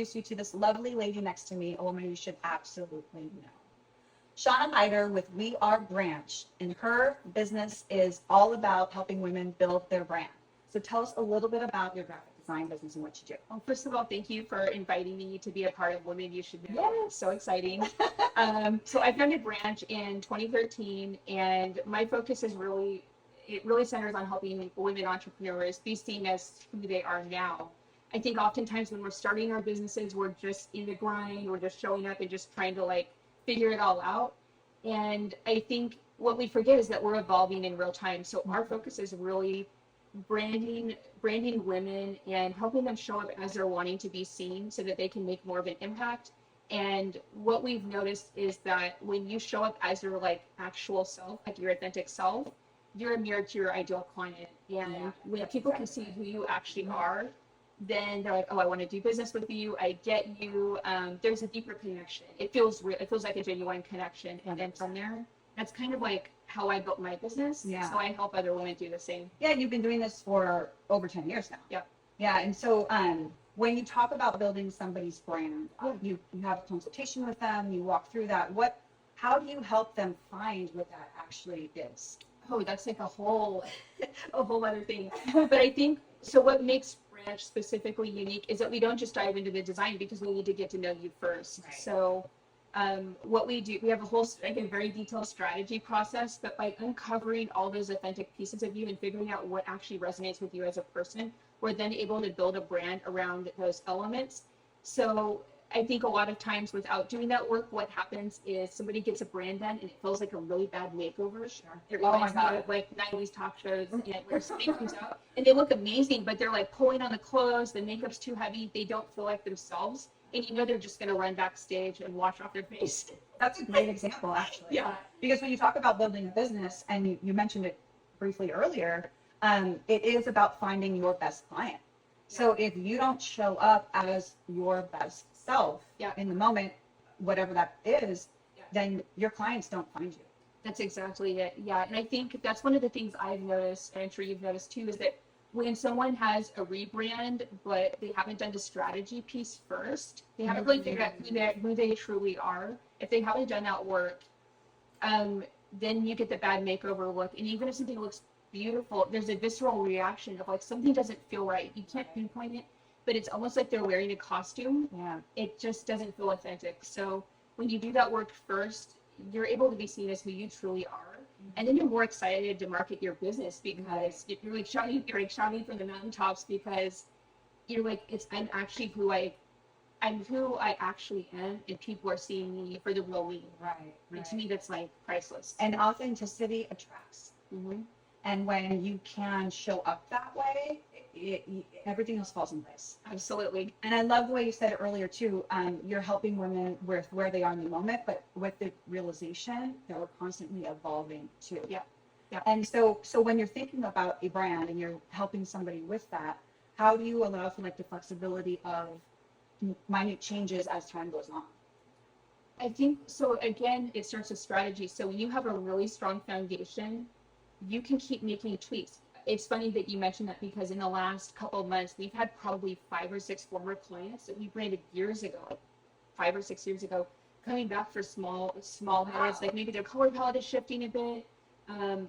introduce you to this lovely lady next to me, a woman you should absolutely know. Shauna Haider with We Are Branch, and her business is all about helping women build their brand. So tell us a little bit about your graphic design business and what you do. Well, first of all, thank you for inviting me to be a part of Women You Should Know. Yes. So exciting. So I founded Branch in 2013, and my focus is it really centers on helping women entrepreneurs be seen as who they are now. I think oftentimes when we're starting our businesses, we're just in the grind, we're just showing up and just trying to figure it all out. And I think what we forget is that we're evolving in real time. So our focus is really branding women and helping them show up as they're wanting to be seen so that they can make more of an impact. And what we've noticed is that when you show up as your actual self, your authentic self, you're a mirror to your ideal client. And when people can see who you actually are, then they're like, oh, I want to do business with you. I get you. There's a deeper connection. It feels real. It feels like a genuine connection. And then from there, that's kind of how I built my business. Yeah. So I help other women do the same. Yeah, you've been doing this for over 10 years now. Yeah. Yeah, and so when you talk about building somebody's brand, you have a consultation with them, you walk through that. How do you help them find what that actually is? Oh, that's a whole other thing. But I think, so what makes Branch specifically unique is that we don't just dive into the design because we need to get to know you first. Right. So what we do, we have a very detailed strategy process, but by uncovering all those authentic pieces of you and figuring out what actually resonates with you as a person, we're then able to build a brand around those elements. So I think a lot of times without doing that work, what happens is somebody gets a brand done and it feels like a really bad makeover. Sure. It reminds me of 90s talk shows where somebody comes out and they look amazing, but they're pulling on the clothes, the makeup's too heavy, they don't feel like themselves. And they're just going to run backstage and wash off their face. That's a great example, actually. Yeah. Because when you talk about building a business, and you mentioned it briefly earlier, it is about finding your best client. Yeah. So if you don't show up as your best self in the moment, whatever that is, then your clients don't find you. That's exactly it. Yeah. And I think that's one of the things I've noticed, and I'm sure you've noticed too, is that when someone has a rebrand, but they haven't done the strategy piece first, they haven't really figured out who they truly are. If they haven't done that work, then you get the bad makeover look. And even if something looks beautiful, there's a visceral reaction of something doesn't feel right. You can't pinpoint it, but it's almost like they're wearing a costume. Yeah. It just doesn't feel authentic. So when you do that work first, you're able to be seen as who you truly are. And then you're more excited to market your business because you're shouting from the mountaintops because you're I'm who I actually am, and people are seeing me for the real me. Right. And to me, that's priceless. And authenticity attracts. Mm-hmm. And when you can show up that way, everything else falls in place. Absolutely. And I love the way you said it earlier too. You're helping women with where they are in the moment, but with the realization that we're constantly evolving too. Yeah. Yeah. And so when you're thinking about a brand and you're helping somebody with that, how do you allow for the flexibility of minute changes as time goes on? I think so. Again, it starts with strategy. So when you have a really strong foundation, you can keep making tweaks. It's funny that you mentioned that because in the last couple of months, we've had probably 5 or 6 former clients that we branded years ago, 5 or 6 years ago, coming back for small edits. Maybe their color palette is shifting a bit.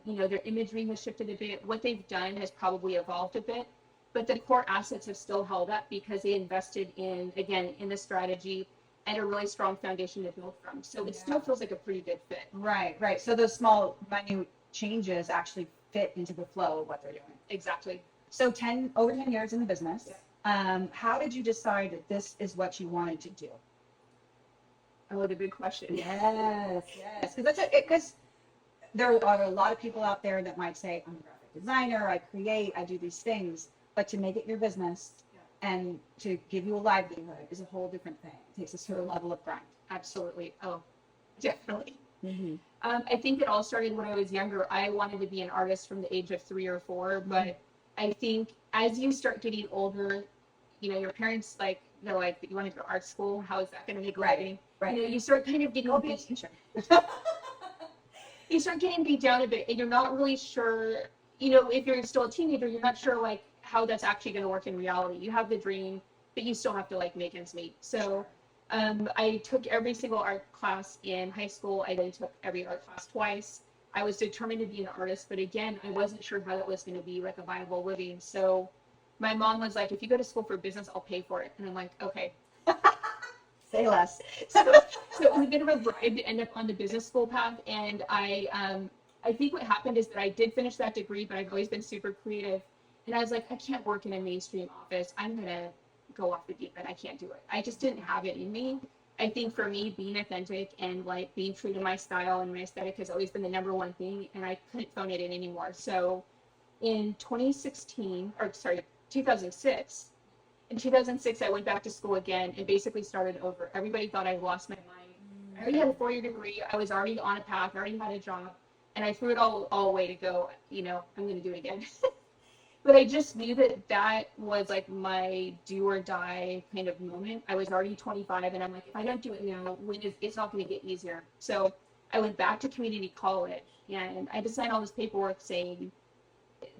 Their imagery has shifted a bit. What they've done has probably evolved a bit, but the core assets have still held up because they invested in the strategy and a really strong foundation to build from. So it still feels like a pretty good fit. Right. So those small, minute changes actually fit into the flow of what they're doing. Exactly. So over 10 years in the business, how did you decide that this is what you wanted to do? Oh, the big question. Yes. Because there are a lot of people out there that might say, I'm a graphic designer, I do these things, but to make it your business and to give you a livelihood is a whole different thing. It takes a certain level of grind. Absolutely. Oh, definitely. Mm-hmm. I think it all started when I was younger. I wanted to be an artist from the age of 3 or 4, but I think as you start getting older, your parents they're like, you want to go to art school? How is that going to make a living? Right. You start kind of getting you start getting beat down a bit, and you're not really sure. If you're still a teenager, you're not sure how that's actually going to work in reality. You have the dream, but you still have to like make ends meet. So I took every single art class in high school. I then took every art class twice. I was determined to be an artist, but again, I wasn't sure how that was going to be like a viable living. So my mom was like, if you go to school for business, I'll pay for it. And I'm like, okay. Say less. So it was a bit of a bribe to end up on the business school path. And I think what happened is that I did finish that degree, but I've always been super creative. And I was like, I can't work in a mainstream office. I'm going to go off the deep end. I can't do it. I just didn't have it in me. I think for me, being authentic and like being true to my style and my aesthetic has always been the number one thing. And I couldn't phone it in anymore. So in 2006, in 2006, I went back to school again and basically started over. Everybody thought I lost my mind. I already had a 4-year degree. I was already on a path. I already had a job. And I threw it all away to go, I'm going to do it again. But I just knew that was like my do or die kind of moment. I was already 25 and I'm like, if I don't do it now, it's not going to get easier. So I went back to community college and I just signed all this paperwork saying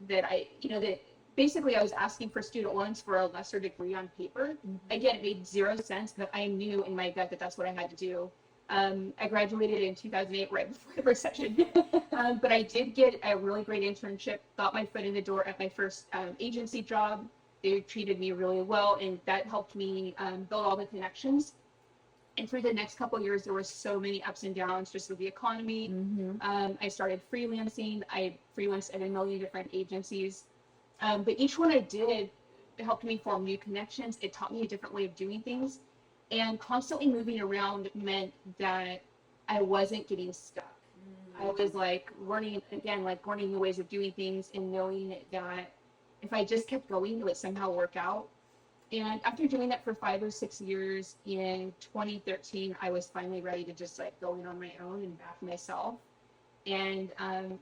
that that basically I was asking for student loans for a lesser degree on paper. Again, it made zero sense, but I knew in my gut that that's what I had to do. I graduated in 2008, right before the recession. But I did get a really great internship, got my foot in the door at my first agency job. They treated me really well, and that helped me build all the connections. And through the next couple of years, there were so many ups and downs just with the economy. I started freelancing. I freelanced at a million different agencies. But each one I did helped me form new connections. It taught me a different way of doing things. And constantly moving around meant that I wasn't getting stuck. I was like learning new ways of doing things and knowing that if I just kept going, it would somehow work out. And after doing that for 5 or 6 years, in 2013, I was finally ready to just like go in on my own and back myself. And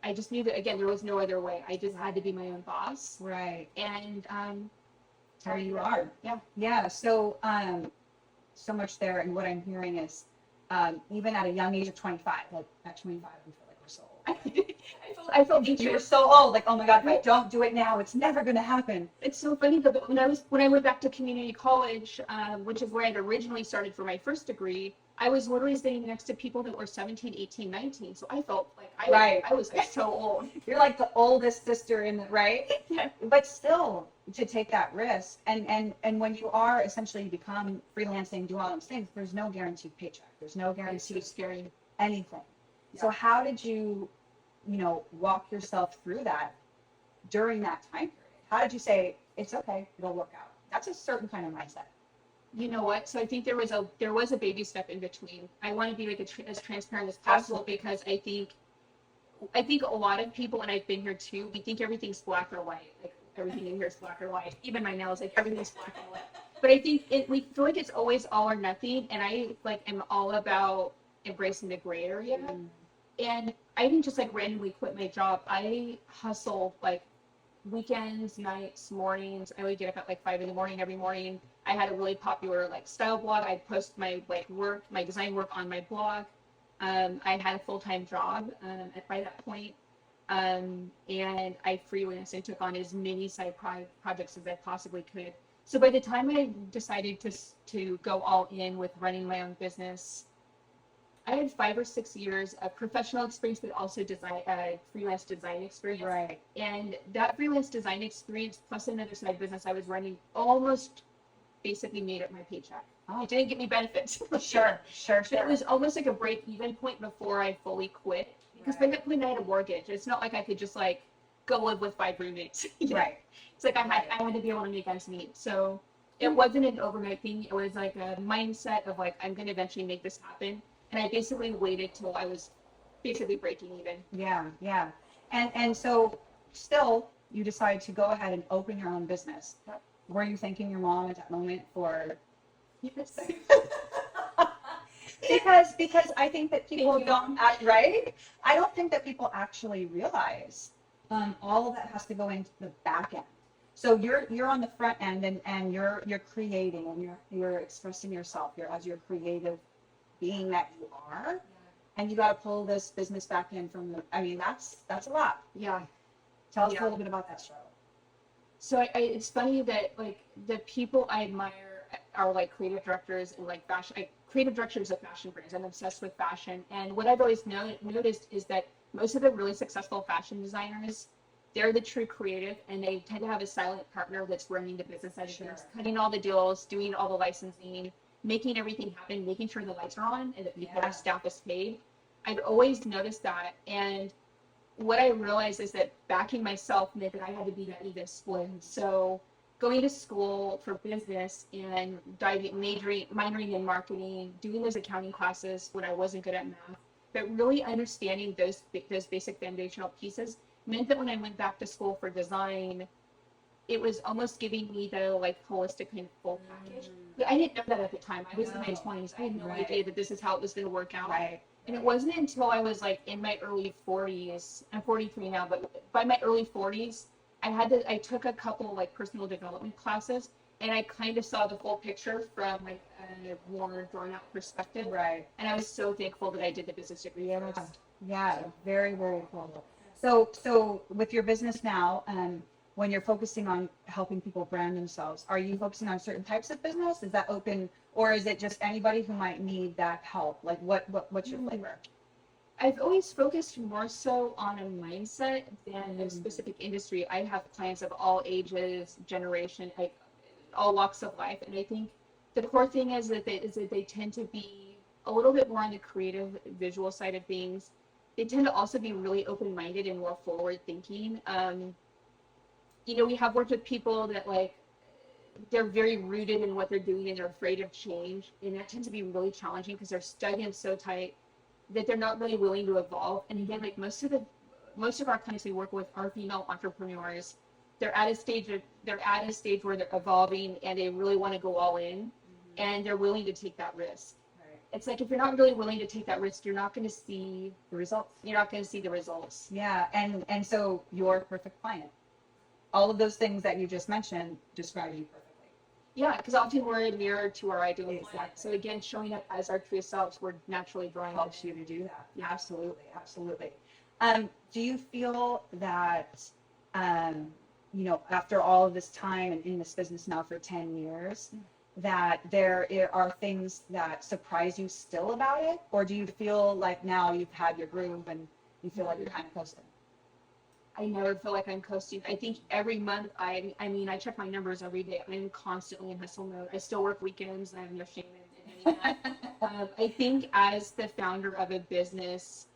I just knew that, again, there was no other way. I just had to be my own boss. Right. And here you are. Yeah. Yeah. So much there. And what I'm hearing is, even at a young age of 25, like at 25, we feel like we're so old. I felt you were so old. Like, oh my God, if I don't do it now, it's never going to happen. It's so funny though, but when I went back to community college, which is where I'd originally started for my first degree, I was literally sitting next to people that were 17, 18, 19. So I felt like I was like so old. You're like the oldest sister in the, right? Yeah. But still, to take that risk. And when you are essentially become freelancing, do all those things, there's no guaranteed paycheck. There's no guaranteed scary anything. Yeah. So how did you, walk yourself through that during that time period? How did you say, it's okay, it'll work out? That's a certain kind of mindset. You know what? So I think there was a baby step in between. I want to be like as transparent as possible. Absolutely. Because I think a lot of people, and I've been here too, we think everything's black or white. Like everything in here is black or white. Even my nails, like everything's black or white. But I think we feel like it's always all or nothing, and I am all about embracing the gray area. And I didn't just like randomly quit my job. I hustled like weekends, nights, mornings. I would get up at like 5 a.m. every morning. I had a really popular like style blog. I'd post my my design work on my blog. I had a full-time job by that point. And I freelanced and took on as many side projects as I possibly could. So by the time I decided to go all in with running my own business, I had 5 or 6 years of professional experience, but also freelance design experience. Right. And that freelance design experience plus another side business I was running almost basically made up my paycheck. Oh. It didn't get me benefits. Sure. But it was almost like a break-even point before I fully quit. Because by that point I had a mortgage. It's not like I could just like go live with 5 roommates. Right. It's like I had to be able to make ends meet. So it wasn't an overnight thing. It was like a mindset of like, I'm going to eventually make this happen. And I basically waited till I was basically breaking even. Yeah. And so still you decided to go ahead and open your own business. Yep. Were you thanking your mom at that moment for Yes. because I think that people don't act right. I don't think that people actually realize all of that has to go into the back end. So you're on the front end and you're creating and you're expressing yourself. You're creative being that you are, and you got to pull this business back in from that's a lot. Yeah. Tell us a little bit about that struggle. So it's funny that like the people I admire are like creative directors and like creative directors of fashion brands. I'm obsessed with fashion. And what I've always noticed is that most of the really successful fashion designers, they're the true creative, and they tend to have a silent partner that's running the business side of things, cutting all the deals, doing all the licensing, making everything happen, making sure the lights are on and that people our staff is paid. I've always noticed that. And what I realized is that backing myself meant that I had to be that even split. So going to school for business and minoring in marketing, doing those accounting classes when I wasn't good at math, but really understanding those basic foundational pieces meant that when I went back to school for design, it was almost giving me the like holistic kind of full package. But I didn't know that at the time. I was in my 20s. I had no idea that this is how it was going to work out. And it wasn't until I was like in my early 40s. I'm 43 now, but by my early 40s, I took a couple like personal development classes, and I kind of saw the full picture from like a more drawn out perspective. Right. And I was so thankful that I did the business degree. Yeah, very, very cool. So with your business now, when you're focusing on helping people brand themselves, are you focusing on certain types of business? Is that open, or is it just anybody who might need that help? Like what's your flavor? I've always focused more so on a mindset than a specific industry. I have clients of all ages, generation, like all walks of life, and I think the core thing is that they tend to be a little bit more on the creative, visual side of things. They tend to also be really open-minded and more forward-thinking. We have worked with people that like they're very rooted in what they're doing and they're afraid of change, and that tends to be really challenging because they're stuck in so tight that they're not really willing to evolve. And again, like most of our clients we work with are female entrepreneurs. They're at a stage where they're evolving and they really want to go all in, and they're willing to take that risk. It's like if you're not really willing to take that risk, you're not going to see the results. You're not going to see the results. Yeah, and so your perfect client. All of those things that you just mentioned describe you perfectly. Yeah, because often we're a mirror to our ideal client. So again, showing up as our true selves, we're naturally drawing helps you to do that. Yeah, absolutely, absolutely. Do you feel that, after all of this time and in this business now for 10 years, that there are things that surprise you still about it? Or do you feel like now you've had your groove and you feel like you're kind of coasting? I never feel like I'm coasting. I think every month, I check my numbers every day. I'm constantly in hustle mode. I still work weekends. I have no shame in admitting that. I think as the founder of a business,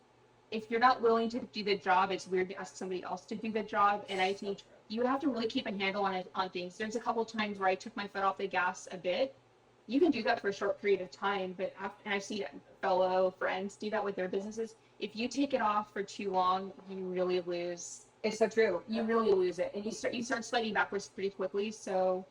if you're not willing to do the job, it's weird to ask somebody else to do the job. And I think you have to really keep a handle on things. There's a couple times where I took my foot off the gas a bit. You can do that for a short period of time, but and I've seen fellow friends do that with their businesses. If you take it off for too long, you really lose. It's so true. You really lose it, and you start sliding backwards pretty quickly. So,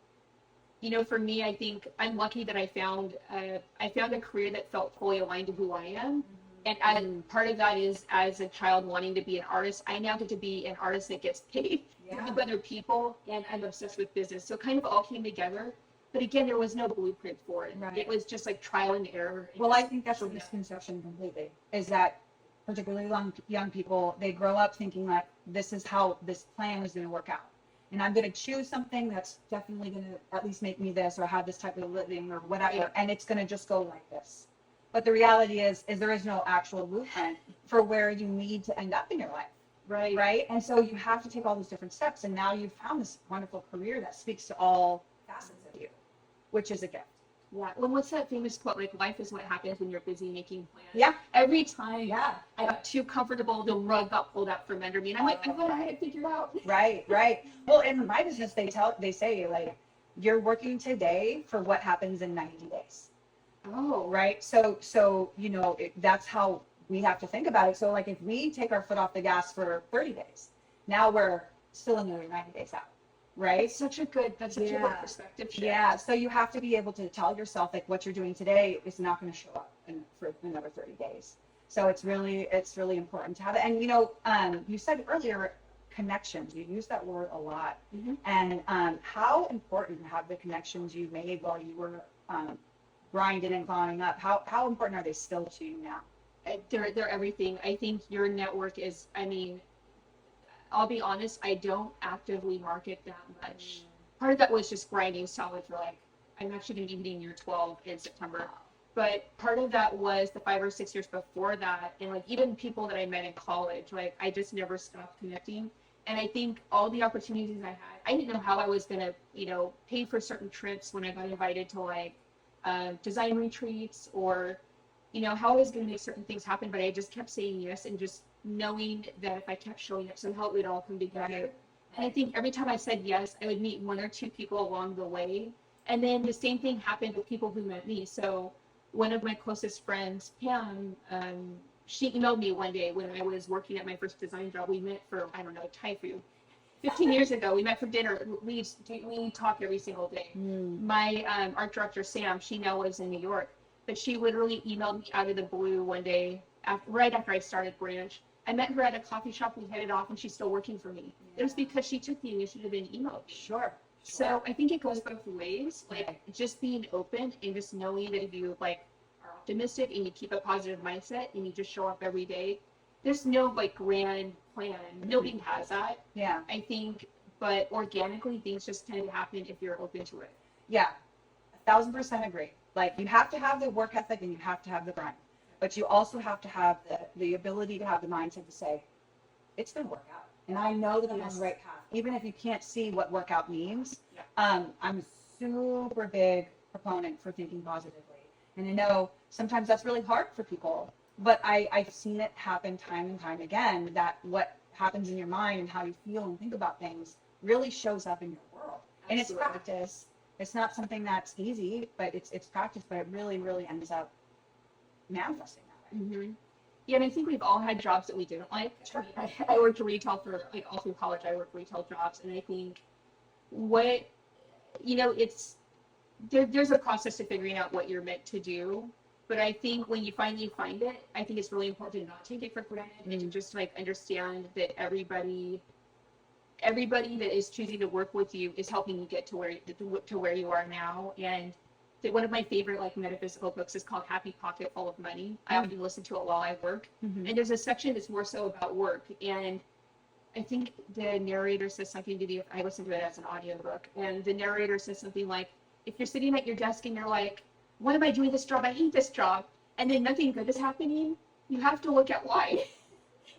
for me, I think I'm lucky that I found a career that felt fully aligned to who I am. And part of that is, as a child wanting to be an artist, I now get to be an artist that gets paid to help other people, and I'm obsessed with business. So it kind of all came together. But again, there was no blueprint for it. Right. It was just like trial and error. Well, I think that's a misconception completely, is that particularly young people, they grow up thinking like, this is how this plan is going to work out. And I'm going to choose something that's definitely going to at least make me this or have this type of living or whatever. Yeah. And it's going to just go like this. But the reality is there is no actual blueprint for where you need to end up in your life. Right. Right. And so you have to take all these different steps. And now you've found this wonderful career that speaks to all facets of you, which is a gift. Yeah. Well, what's that famous quote? Like, life is what happens when you're busy making plans. Yeah. Every time I got too comfortable, the rug got pulled out from under me. And I'm like, I thought I had it figured out. Right. Well, in my business, they say, like, you're working today for what happens in 90 days. Oh. Right. So that's how we have to think about it. So, like, if we take our foot off the gas for 30 days, now we're still another 90 days out. Right. That's such a good perspective shift. Yeah. So you have to be able to tell yourself, like, what you're doing today is not going to show up for another 30 days. So it's really important to have it. And, you said earlier, connections, you use that word a lot. Mm-hmm. And how important have the connections you made while you were grinding and climbing up, how important are they still to you now? They're everything. I think your network is, I'll be honest, I don't actively market that much. Part of that was just grinding solid for I'm actually going to be hitting year 12 in September. But part of that was the 5 or 6 years before that, and like even people that I met in college, like I just never stopped connecting. And I think all the opportunities I had, I didn't know how I was gonna, pay for certain trips when I got invited to like design retreats, or how I was gonna make certain things happen. But I just kept saying yes, and just knowing that if I kept showing up, somehow it would all come together. And I think every time I said yes, I would meet one or two people along the way. And then the same thing happened with people who met me. So one of my closest friends, Pam, she emailed me one day when I was working at my first design job. We met for, I don't know, Thai food. 15 years ago, we met for dinner. We talk every single day. My art director, Sam, she now lives in New York, but she literally emailed me out of the blue one day, right after I started Branch. I met her at a coffee shop. We hit it off, and she's still working for me. It was because she took the initiative and emailed me. Sure. So I think it goes both ways, like just being open and just knowing that if you like are optimistic and you keep a positive mindset and you just show up every day, there's no like grand plan. Nobody has that. Yeah. I think, but organically things just tend to happen if you're open to it. Yeah. 1,000% agree. Like you have to have the work ethic and you have to have the grind, but you also have to have the ability to have the mindset to say, it's going to work out. And I know that I'm on the right path. Even if you can't see what workout means, I'm a super big proponent for thinking positively. And I know sometimes that's really hard for people, but I've seen it happen time and time again, that what happens in your mind and how you feel and think about things really shows up in your world. And it's practice. It's not something that's easy, but it's practice, but it really, really ends up manifesting that way. Mm-hmm. Yeah, and I think we've all had jobs that we didn't like. I worked retail for like all through college. I worked retail jobs, and I think it's there's a process to figuring out what you're meant to do. But I think when you finally find it, I think it's really important to not take it for granted and to just like understand that everybody that is choosing to work with you is helping you get to where you are now. And one of my favorite like metaphysical books is called Happy Pocket Full of Money. I often listen to it while I work. And there's a section that's more so about work. And I think the narrator says something I listened to it as an audiobook, and the narrator says something like, if you're sitting at your desk and you're like, why am I doing this job? I hate this job. And then nothing good is happening. You have to look at why.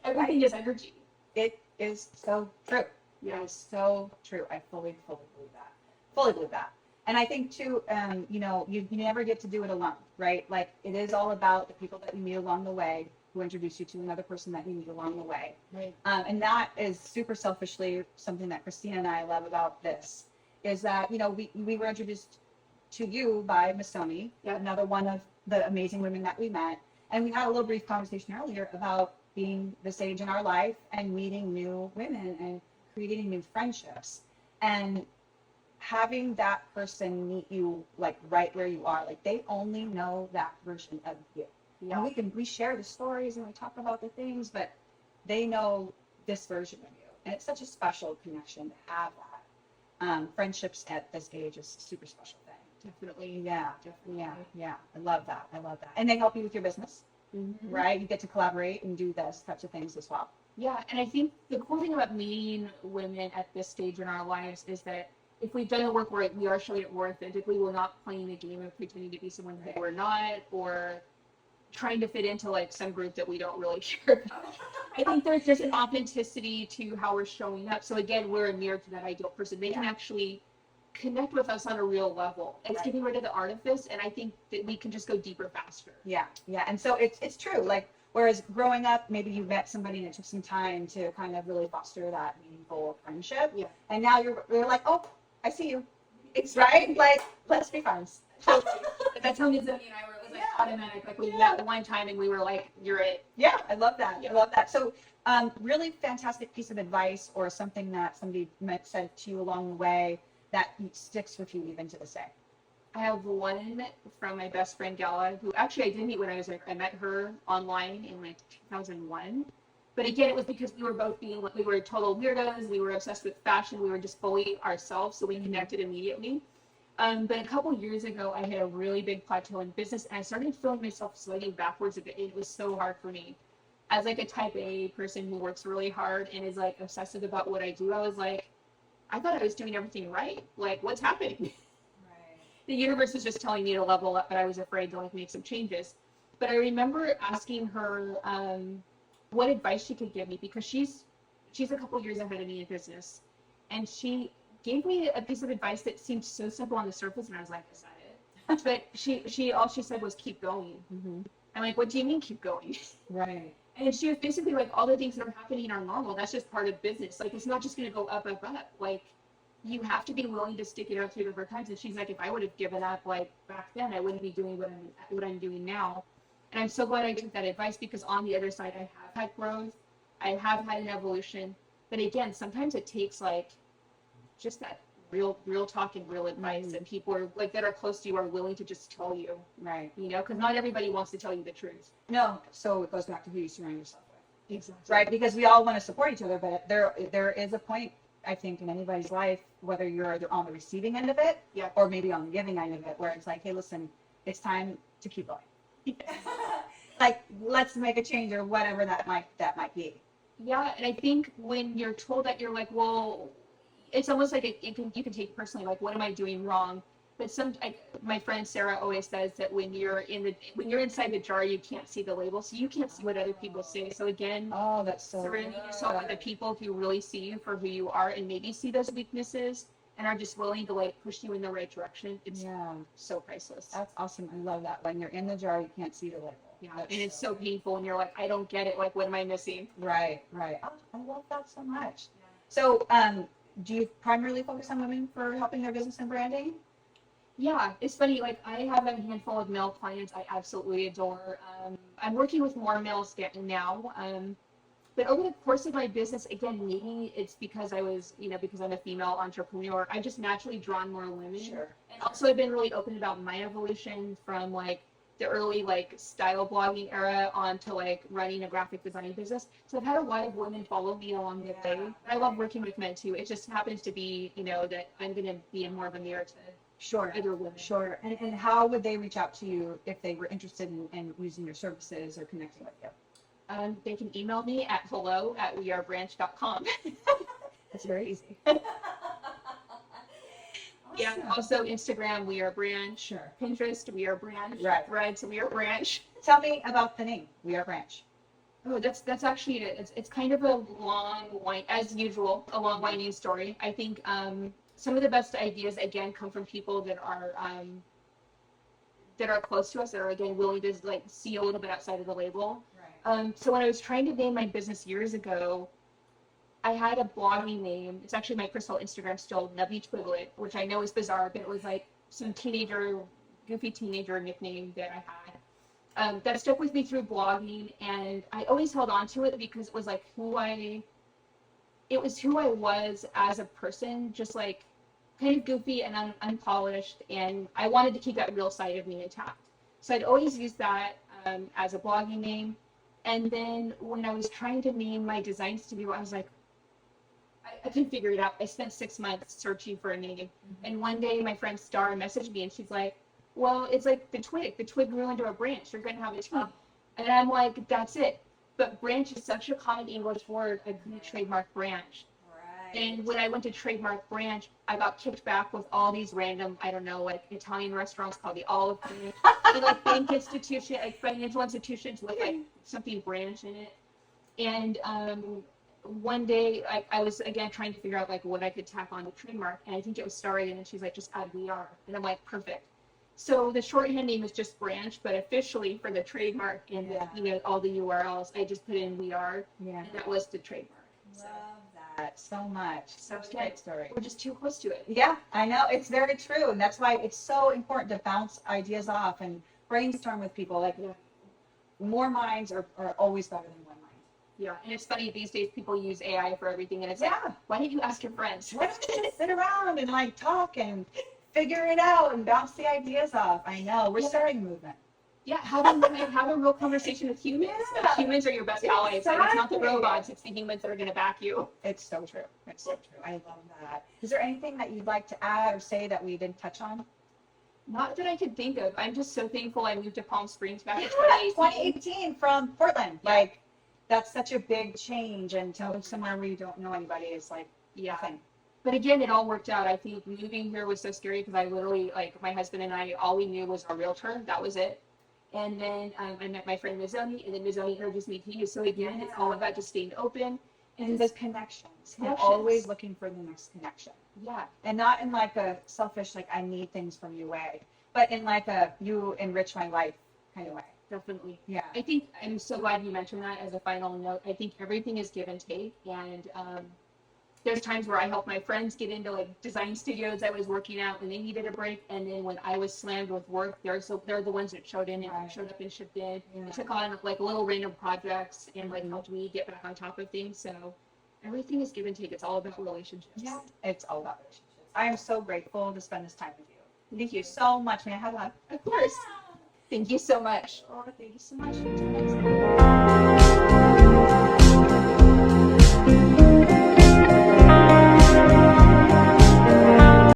Everything is energy. It is so true. Yeah. It is so true. I fully believe that. Fully believe that. And I think too, you never get to do it alone, right? Like it is all about the people that you meet along the way, who introduce you to another person that you meet along the way. Right. And that is super selfishly something that Christina and I love about this, is that, we were introduced to you by Miss Sony, another one of the amazing women that we met. And we had a little brief conversation earlier about being this age in our life and meeting new women and creating new friendships. And having that person meet you like right where you are, like they only know that version of you. And we share the stories and we talk about the things, but they know this version of you. And it's such a special connection to have that. Friendships at this age is a super special thing. Definitely. Yeah. I love that. And they help you with your business, right? You get to collaborate and do those types of things as well. Yeah, and I think the cool thing about meeting women at this stage in our lives is that if we've done the work where we are showing it more authentically, we're not playing a game of pretending to be someone that we're not, or trying to fit into like some group that we don't really care about. I think there's just an authenticity to how we're showing up. So again, we're a mirror to that ideal person. They can actually connect with us on a real level. It's getting rid of the artifice, and I think that we can just go deeper faster. Yeah. And so it's true. Like, whereas growing up, maybe you met somebody and it took some time to kind of really foster that meaningful friendship. Yeah. And now you're like, oh, I see you. It's right. Like, let's be friends. That's how Zoe and I were. It was like automatic. Like we met one time and we were like, "You're it." Yeah, I love that. I love that. So, really fantastic piece of advice or something that somebody said to you along the way that sticks with you even to this day. I have one from my best friend Gala, who actually I didn't meet when I met her online in like 2001. But again, it was because we were both we were total weirdos. We were obsessed with fashion. We were just fully ourselves, so we connected immediately. But a couple years ago, I hit a really big plateau in business, and I started feeling myself sliding backwards a bit. It was so hard for me. As like a type A person who works really hard and is like obsessive about what I do, I was like, I thought I was doing everything right. Like, what's happening? Right. the universe was just telling me to level up, but I was afraid to like make some changes. But I remember asking her what advice she could give me because she's a couple years ahead of me in business, and she gave me a piece of advice that seemed so simple on the surface, and I was like, is that it? But she all she said was keep going. Mm-hmm. I'm like, what do you mean keep going? Right. And she was basically like, all the things that are happening are normal. That's just part of business. Like, it's not just going to go up, up, up. Like, you have to be willing to stick it out through the hard times. And she's like, if I would have given up like back then, I wouldn't be doing what I'm doing now. And I'm so glad I took that advice because on the other side, I have had growth, I have had an evolution. But again, sometimes it takes like just that real talk and real advice, Mm-hmm. and people are like that are close to you are willing to just tell you, Right. you know, because not everybody wants to tell you the truth. No. So it goes back to who you surround yourself with. Exactly. Right. Because we all want to support each other, but there is a point, I think, in anybody's life, whether you're on the receiving end of it, Yeah. or maybe on the giving end of it, where it's like, hey, listen, it's time to keep going. Like, let's make a change or whatever that might be. Yeah, and I think when you're told that, you're like, well, it's almost like you can take it personally, like, what am I doing wrong? But my friend Sarah always says that when you're inside the jar, you can't see the label, so you can't see what other people say. So again, Oh, that's so surrounding good. yourself with the people who really see you for who you are and maybe see those weaknesses and are just willing to like push you in the right direction. It's Yeah, so priceless. that's awesome. I love that. When you're in the jar, you can't see the label. Yeah, That's and it's so painful, and you're like, I don't get it. Like, what am I missing? right. Oh, I love that so much. So, do you primarily focus on women for helping their business and branding? Yeah, it's funny. Like, I have a handful of male clients I absolutely adore. I'm working with more males now. But over the course of my business, again, maybe it's because because I'm a female entrepreneur, I've just naturally drawn more women. Sure. And also I've been really open about my evolution from like the early like style blogging era on to like running a graphic design business. So I've had a lot of women follow me along the way. And I love working with men too. It just happens to be, that I'm going to be in more of a mirror to Sure. other women. Sure. And how would they reach out to you if they were interested in using your services or connecting with you? They can email me at hello@wearebranch.com. That's very easy. Yeah, also Instagram, We Are Branch. Sure. Pinterest, We Are Branch. Right. Threads, We Are Branch. Tell me about the name, We Are Branch. Oh, that's actually it. It's kind of a long, as usual, a long winding story. I think some of the best ideas again come from people that are close to us, that are again willing to like see a little bit outside of the label. Right. So when I was trying to name my business years ago, I had a blogging name. It's actually my personal Instagram still, Nubby Twiglet, which I know is bizarre, but it was like some goofy teenager nickname that I had. That stuck with me through blogging, and I always held on to it because it was like who I was as a person, just like kind of goofy and unpolished, and I wanted to keep that real side of me intact. So I'd always use that as a blogging name. And then when I was trying to name my design studio, I was like, I couldn't figure it out. I spent 6 months searching for a name. Mm-hmm. And one day my friend Star messaged me and she's like, well, it's like the twig grew into a branch. You're going to have a tree. Oh. And I'm like, that's it. But branch is such a common English word. I couldn't trademark branch. And when I went to trademark branch, I got kicked back with all these random, I don't know, like Italian restaurants called the Olive Branch, and like financial institutions with like something branch in it. And one day I was again trying to figure out like what I could tack on to trademark, and I think it was Starry, and then she's like, just add We Are, and I'm like, perfect. So the shorthand name is just Branch, but officially for the trademark and all the URLs, I just put in We Are, and that was the trademark. So. That so much. Such a great story. We're just too close to it. Yeah, I know. It's very true. And that's why it's so important to bounce ideas off and brainstorm with people. Like, more minds are always better than one mind. Yeah, and it's funny, these days people use AI for everything, and it's like, why don't you ask your friends? Why don't you just sit around and like talk and figure it out and bounce the ideas off? I know. We're starting a movement. Yeah, have a real conversation with humans. Yeah. Humans are your best allies. Exactly. It's not the robots, it's the humans that are going to back you. It's so true. It's so true. I love that. Is there anything that you'd like to add or say that we didn't touch on? Not that I could think of. I'm just so thankful I moved to Palm Springs back in 2018 from Portland. Yeah. Like, that's such a big change, and to move somewhere where you don't know anybody is like, nothing. But again, it all worked out. I think moving here was so scary because I literally, like, my husband and I, all we knew was our realtor. That was it. And then I met my friend Mizzoni, and then Mizzoni introduced me to you. So again, it's all about just staying open. And the connections. And Connections. always looking for the next connection. Yeah, And not in like a selfish, like I need things from you way, but in like a you enrich my life kind of way. definitely. Yeah. I think I'm so glad you mentioned that as a final note. I think everything is give and take, and there's times where I help my friends get into like design studios I was working out and they needed a break, and then when I was slammed with work, they're the ones that showed in and Right. showed up and shipped in. Yeah. Took on like little random projects and like helped me get back on top of things. So everything is give and take. It's all about relationships. Yeah. It's all about relationships. I am so grateful to spend this time with you. Thank you. So much. May I have one? Of course. Thank you so much. Oh, thank you so much. Until next time.